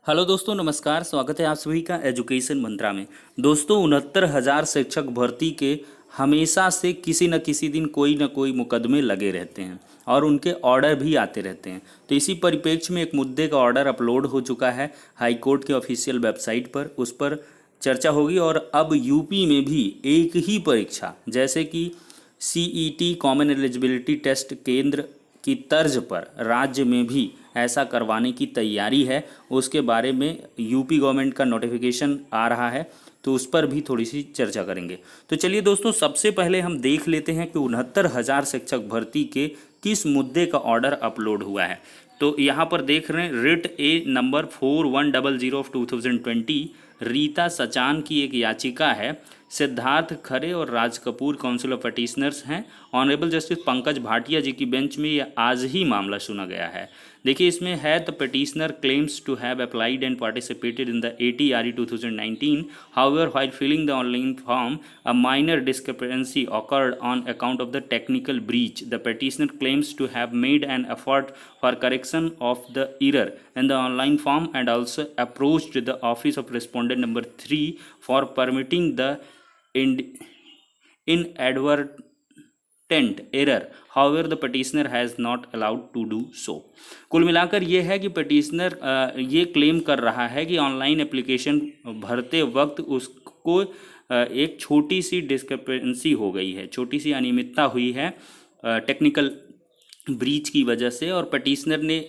Hello दोस्तों, नमस्कार। स्वागत है आप सभी का एजुकेशन मंत्रा में। दोस्तों, 69,000 शिक्षक भर्ती के हमेशा से किसी न किसी दिन कोई न कोई मुकदमे लगे रहते हैं और उनके ऑर्डर भी आते रहते हैं। तो इसी परिप्रेक्ष्य में एक मुद्दे का ऑर्डर अपलोड हो चुका है हाई कोर्ट के ऑफिशियल वेबसाइट पर। उस पर चर्चा होगी। और अब यूपी में भी एक ही परीक्षा, जैसे कि सीईटी कॉमन एलिजिबिलिटी टेस्ट केंद्र की तर्ज पर राज्य में भी ऐसा करवाने की तैयारी है। उसके बारे में यूपी गवर्नमेंट का नोटिफिकेशन आ रहा है, तो उस पर भी थोड़ी सी चर्चा करेंगे। तो चलिए दोस्तों, सबसे पहले हम देख लेते हैं कि 69,000 शिक्षक भर्ती के किस मुद्दे का ऑर्डर अपलोड हुआ है। तो यहाँ पर देख रहे हैं, writ A number 4100 of 2020 Rita Sachan की एक याचिका है। सिद्धार्थ खरे और Raj Kapoor council of petitioners हैं। ऑनरेबल जस्टिस पंकज भाटिया जी की बेंच में ये आज ही मामला सुना गया है। देखिए, इसमें है the petitioner claims to have applied and participated in the ATRE 2019, however while filling the online form a minor discrepancy occurred on account of the technical breach. The petitioner claims to have made an effort for correction of the error in the online form and also approached the office of respondent number 3 for permitting the inadvertent error. However, the petitioner has not allowed to do so. कुल मिलाकर ये है कि petitioner ये claim कर रहा है कि ऑनलाइन एप्लीकेशन भरते वक्त उसको एक छोटी सी डिस्क्रिपेंसी हो गई है, छोटी सी अनियमितता हुई है टेक्निकल ब्रीच की वजह से। और पटिशनर ने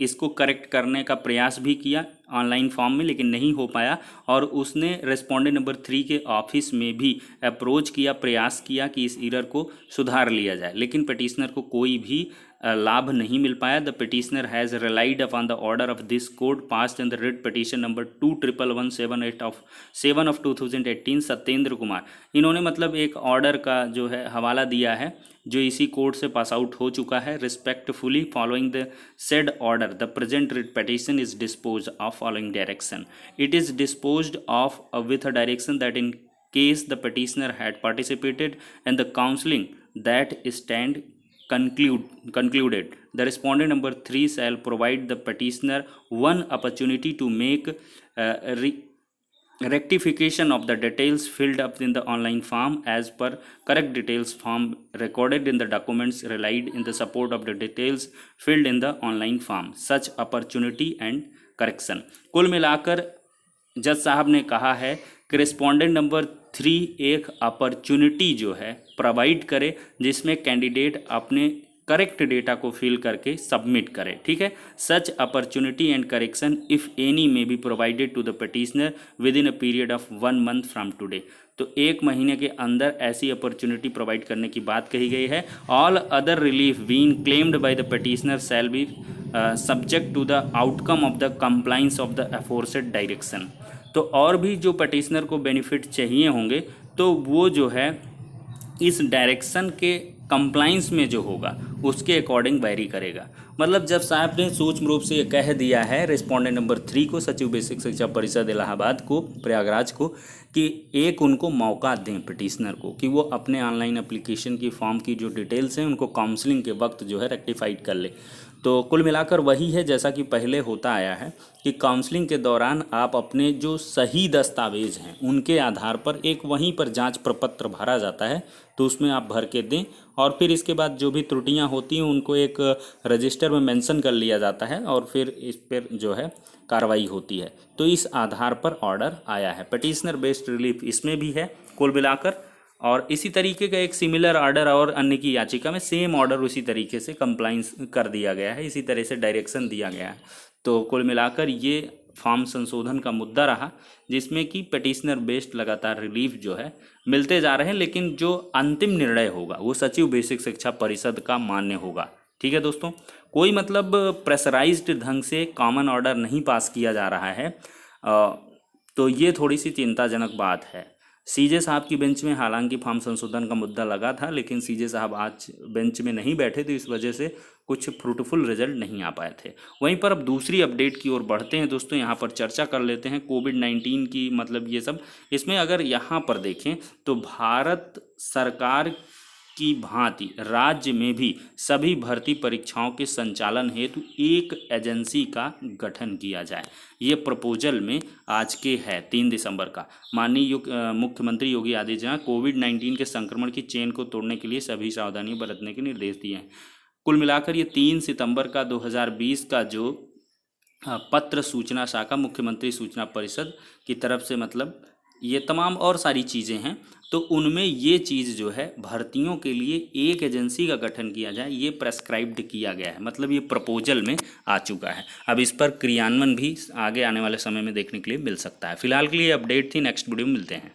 इसको करेक्ट करने का प्रयास भी किया ऑनलाइन फॉर्म में, लेकिन नहीं हो पाया। और उसने रेस्पोंडेंट नंबर 3 के ऑफिस में भी अप्रोच किया, प्रयास किया कि इस एरर को सुधार लिया जाए, लेकिन पटिशनर को कोई भी लाभ नहीं मिल पाया। The petitioner has relied upon the order of this court passed in the writ petition number 21178 of 7 of 2018 Satyendra Kumar. इन्होंने मतलब एक ऑर्डर का जो है हवाला दिया है, जो इसी कोर्ट से पास आउट हो चुका है। Respectfully following the said order the present writ petition is dispose of following direction. It is disposed of with a direction that in case the petitioner had participated in the counseling that stand concluded, the respondent number 3 shall provide the petitioner one opportunity to make rectification of the details filled up in the online form as per correct details form recorded in the documents relied in the support of the details filled in the online form, such opportunity and correction। कुल मिलाकर जज साहब ने कहा है कि respondent number 3 एक opportunity जो है प्रोवाइड करे, जिसमें कैंडिडेट अपने करेक्ट डेटा को फिल करके सबमिट करे। ठीक है, such opportunity and correction if any may be provided to the petitioner within a period of 1 month from today. तो 1 महीने के अंदर ऐसी अपॉर्चुनिटी प्रोवाइड करने की बात कही गई है। All other relief being claimed by the petitioner shall be subject to the outcome of the compliance of the aforesaid direction. तो और भी जो पटिशनर को बेनिफिट चाहिए होंगे, तो वो जो है इस डायरेक्शन के कंप्लाइंस में जो होगा उसके अकॉर्डिंग वेरी करेगा। मतलब जब साहब ने सूक्ष्म रूप से ये कह दिया है रिस्पोंडेंट नंबर 3 को, सचिव बेसिक शिक्षा परिषद इलाहाबाद को, प्रयागराज को, कि एक उनको मौका दें पिटिशनर को कि वो अपने ऑनलाइन एप्लीकेशन की फॉर्म की जो डिटेल्स हैं उनको काउंसलिंग के वक्त जो है रेक्टिफाइड कर ले। तो कुल मिलाकर वही है जैसा कि पहले होता आया है कि काउंसलिंग के दौरान आप अपने जो सही दस्तावेज हैं उनके आधार पर एक वहीं पर जांच प्रपत्र भरा जाता है, तो उसमें आप भर के दें। और फिर इसके बाद जो भी त्रुटियां होती हैं उनको एक रजिस्टर में मेंशन कर लिया जाता है और फिर इस पर जो है कार्रवाई होती है। तो इस आधार पर ऑर्डर आया है। पिटिशनर बेस्ड रिलीफ इसमें भी है कुल मिलाकर। और इसी तरीके का एक सिमिलर ऑर्डर और अन्य की याचिका में सेम ऑर्डर उसी तरीके से कंप्लाइंस कर दिया गया है, इसी तरह से डायरेक्शन दिया गया है। तो कुल मिलाकर ये फॉर्म संशोधन का मुद्दा रहा, जिसमें कि पिटिशनर बेस्ड लगातार रिलीफ जो है मिलते जा रहे हैं, लेकिन जो अंतिम निर्णय होगा वो सचिव बेसिक शिक्षा परिषद का मान्य होगा। ठीक है दोस्तों, कोई मतलब प्रेशराइज्ड ढंग से कॉमन ऑर्डर नहीं पास किया जा रहा है। तो ये थोड़ी सी चिंताजनक बात है। सीजे साहब की बेंच में हालांकि फॉर्म संशोधन का मुद्दा लगा था, लेकिन सीजे साहब आज बेंच में नहीं बैठे, तो इस वजह से कुछ फ्रूटफुल रिजल्ट नहीं आ पाए थे। वहीं पर अब दूसरी अपडेट की ओर बढ़ते हैं दोस्तों। यहाँ पर चर्चा कर लेते हैं कोविड-19 की, मतलब ये सब। इसमें अगर यहाँ पर देखें तो भारत सरकार की भांति राज्य में भी सभी भर्ती परीक्षाओं के संचालन हेतु एक एजेंसी का गठन किया जाए। ये प्रपोजल में आज के है 3 दिसंबर का। माननीय मुख्यमंत्री योगी आदित्यनाथ कोविड-19 के संक्रमण की चेन को तोड़ने के लिए सभी सावधानी बरतने के निर्देश दिए हैं। कुल मिलाकर ये 3 सितंबर का 2020 का जो पत्र सूचना शाखा मुख्यमंत्री सूचना परिषद की तरफ से, मतलब ये तमाम और सारी चीज़ें हैं, तो उनमें ये चीज़ जो है भर्तियों के लिए एक एजेंसी का गठन किया जाए, ये प्रेस्क्राइब्ड किया गया है, मतलब ये प्रपोजल में आ चुका है। अब इस पर क्रियान्वयन भी आगे आने वाले समय में देखने के लिए मिल सकता है। फिलहाल के लिए अपडेट थी, नेक्स्ट वीडियो में मिलते हैं।